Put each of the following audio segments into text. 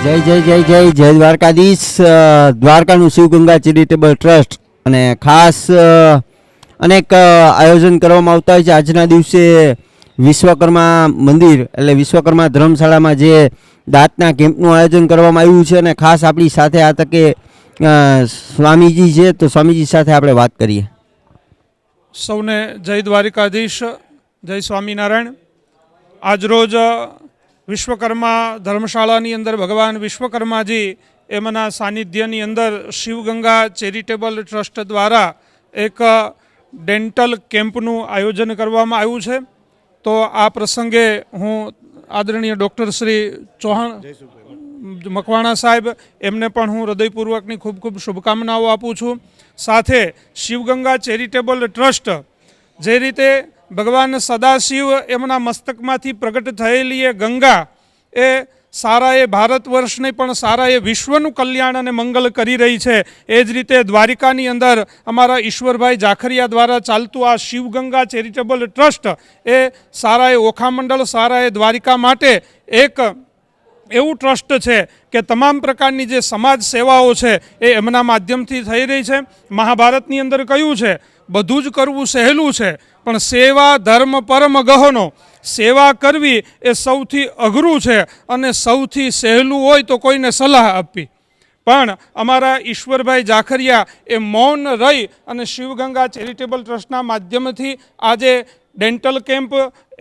જય જય જય જય જય દ્વારકાધીશ. દ્વારકાનું શિવગંગા ચેરિટેબલ ટ્રસ્ટ અને ખાસ અનેક આયોજન કરવામાં આવતા હોય છે. આજના દિવસે વિશ્વકર્મા મંદિર એટલે વિશ્વકર્મા ધર્મશાળામાં જે દાંતના કેમ્પનું આયોજન કરવામાં આવ્યું છે અને ખાસ આપણી સાથે આ તકે સ્વામીજી છે, તો સ્વામીજી સાથે આપણે વાત કરીએ. સૌને જય દ્વારકાધીશ, જય સ્વામિનારાયણ. આજરોજ વિશ્વકર્મા ધર્મશાળાની અંદર ભગવાન વિશ્વકર્માજી એમના સાનિધ્યની અંદર શિવગંગા ચેરિટેબલ ટ્રસ્ટ દ્વારા એક ડેન્ટલ કેમ્પનું આયોજન કરવામાં આવ્યું છે. તો આ પ્રસંગે હું આદરણીય ડૉક્ટર શ્રી ચૌહાણ મકવાણા સાહેબ એમને પણ હું હૃદયપૂર્વકની ખૂબ ખૂબ શુભકામનાઓ આપું છું. સાથે શિવગંગા ચેરિટેબલ ટ્રસ્ટ જે રીતે ભગવાન સદાશિવ એમના મસ્તકમાંથી પ્રગટ થયેલી એ ગંગા એ સારા એ ભારત વર્ષને પણ સારા એ વિશ્વનું કલ્યાણ અને મંગલ કરી રહી છે, એ જ રીતે દ્વારિકાની અંદર અમારા ઈશ્વરભાઈ જાખરિયા દ્વારા ચાલતું આ શિવગંગા ચેરિટેબલ ટ્રસ્ટ એ સારા એ ઓખામંડળ, સારા એ દ્વારિકા માટે એક એવું ટ્રસ્ટ છે કે તમામ પ્રકારની જે સમાજ સેવાઓ છે એ એમના માધ્યમથી થઈ રહી છે. મહાભારતની અંદર કહ્યું છે બધું જ કરવું સહેલું છે, પણ સેવા ધર્મ પરમ ગહનો. સેવા કરવી એ સૌથી અઘરું છે અને સૌથી સહેલું હોય તો કોઈને સલાહ આપવી. પણ અમારા ઈશ્વરભાઈ જાખરિયા એ મૌન રહી અને શિવગંગા ચેરિટેબલ ટ્રસ્ટના માધ્યમથી આજે ડેન્ટલ કેમ્પ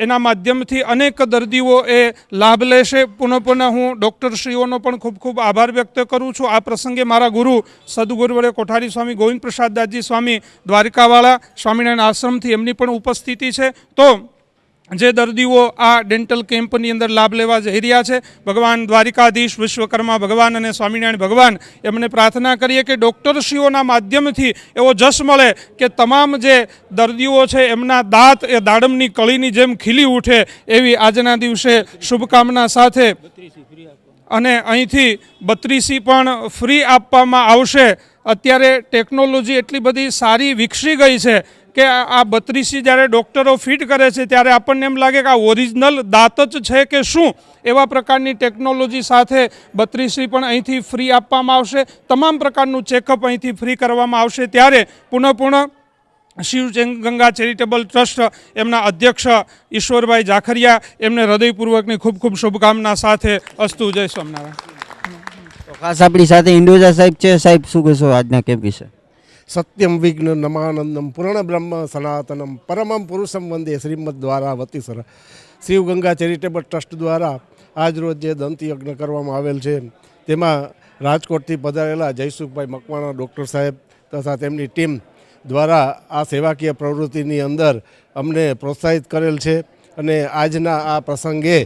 એના માધ્યમથી અનેક દર્દીઓ એ લાભ લેશે. પુનઃ હું ડૉક્ટરશ્રીઓનો પણ ખૂબ ખૂબ આભાર વ્યક્ત કરું છું. આ પ્રસંગે મારા ગુરુ સદગુરુ વડે કોઠારી સ્વામી ગોવિંદ પ્રસાદ દાસજી સ્વામી દ્વારિકાવાળા સ્વામિનારાયણ આશ્રમથી એમની પણ ઉપસ્થિતિ છે. તો જે દર્દીઓ આ ડેન્ટલ કેમ્પની અંદર લાભ લેવા જઈ રહ્યા છે, ભગવાન દ્વારિકાધીશ વિશ્વકર્મા ભગવાન અને સ્વામિનારાયણ ભગવાન એમને પ્રાર્થના કરીએ કે ડૉક્ટરશ્રીઓના માધ્યમથી એવો જશ મળે કે તમામ જે દર્દીઓ છે એમના દાંત એ દાડમની કળીની જેમ ખીલી ઉઠે, એવી આજના દિવસે શુભકામના સાથે. અને અહીંથી 32 પણ ફ્રી આપવામાં આવશે. અત્યારે ટેકનોલોજી એટલી બધી સારી વિકસી ગઈ છે કે આ 32 જ્યારે ડૉક્ટરો ફિટ કરે છે ત્યારે આપણને એમ લાગે કે આ ઓરિજિનલ દાંત જ છે કે શું, એવા પ્રકારની ટેકનોલોજી સાથે 32 પણ અહીંથી ફ્રી આપવામાં આવશે. તમામ પ્રકારનું ચેકઅપ અહીંથી ફ્રી કરવામાં આવશે. ત્યારે પુનઃ શિવગંગા ચેરિટેબલ ટ્રસ્ટ એમના અધ્યક્ષ ઈશ્વરભાઈ જાખરિયા એમને હૃદયપૂર્વકની ખૂબ ખૂબ શુભકામના સાથે અસ્તુ. જય સ્વામિનારાયણ. ખાસ આપણી સાથે ઇન્ડોજા સાહેબ છે. સાહેબ, શું કહેશો આજના કેમ્પ વિશે? સત્યમ વિઘ્ન નમાનંદમ પૂર્ણ બ્રહ્મ સનાતનમ પરમમ પુરુષમ વંદે શ્રીમદ દ્વારા વતીસર. શિવગંગા ચેરિટેબલ ટ્રસ્ટ દ્વારા આજરોજ જે દંતયજ્ઞ કરવામાં આવેલ છે તેમાં રાજકોટથી પધારેલા જયસુખભાઈ મકવાણા ડૉક્ટર સાહેબ તથા તેમની ટીમ દ્વારા આ સેવાકીય પ્રવૃત્તિની અંદર અમને પ્રોત્સાહિત કરેલ છે. અને આજના આ પ્રસંગે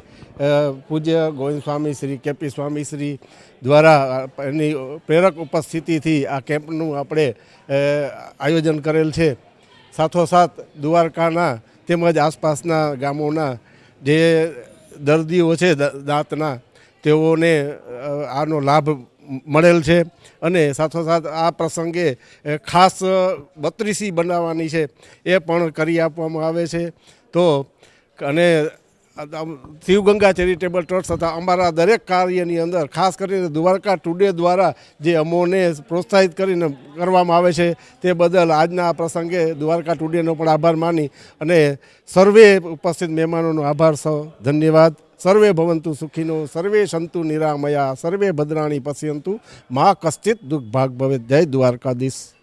પૂજ્ય ગોવિંદ સ્વામી શ્રી કેપી સ્વામી શ્રી દ્વારા એની પ્રેરક ઉપસ્થિતિથી આ કેમ્પનું આપણે આયોજન કરેલ છે. સાથોસાથ દ્વારકાના તેમજ આસપાસના ગામોના જે દર્દીઓ છે દાંતના, તેઓને આનો લાભ મળેલ છે. અને સાથોસાથ આ પ્રસંગે ખાસ 32 બનાવવાની છે એ પણ કરી આપવામાં આવે છે. તો અને શિવગંગા ચેરિટેબલ ટ્રસ્ટ તથા અમારા દરેક કાર્યની અંદર ખાસ કરીને દ્વારકા ટુડે દ્વારા જે અમોને પ્રોત્સાહિત કરીને કરવામાં આવે છે તે બદલ આજના આ પ્રસંગે દ્વારકા ટુડેનો પણ આભાર માની અને સર્વે ઉપસ્થિત મહેમાનોનો આભાર. ધન્યવાદ. સર્વે ભવંતુ સુખીનો, સર્વે સંતુ નિરામયા, સર્વે ભદ્રાણી પશ્યંતુ, મા કશ્ચિત દુઃખ ભાગ ભવે. જય દ્વારકાધીશ.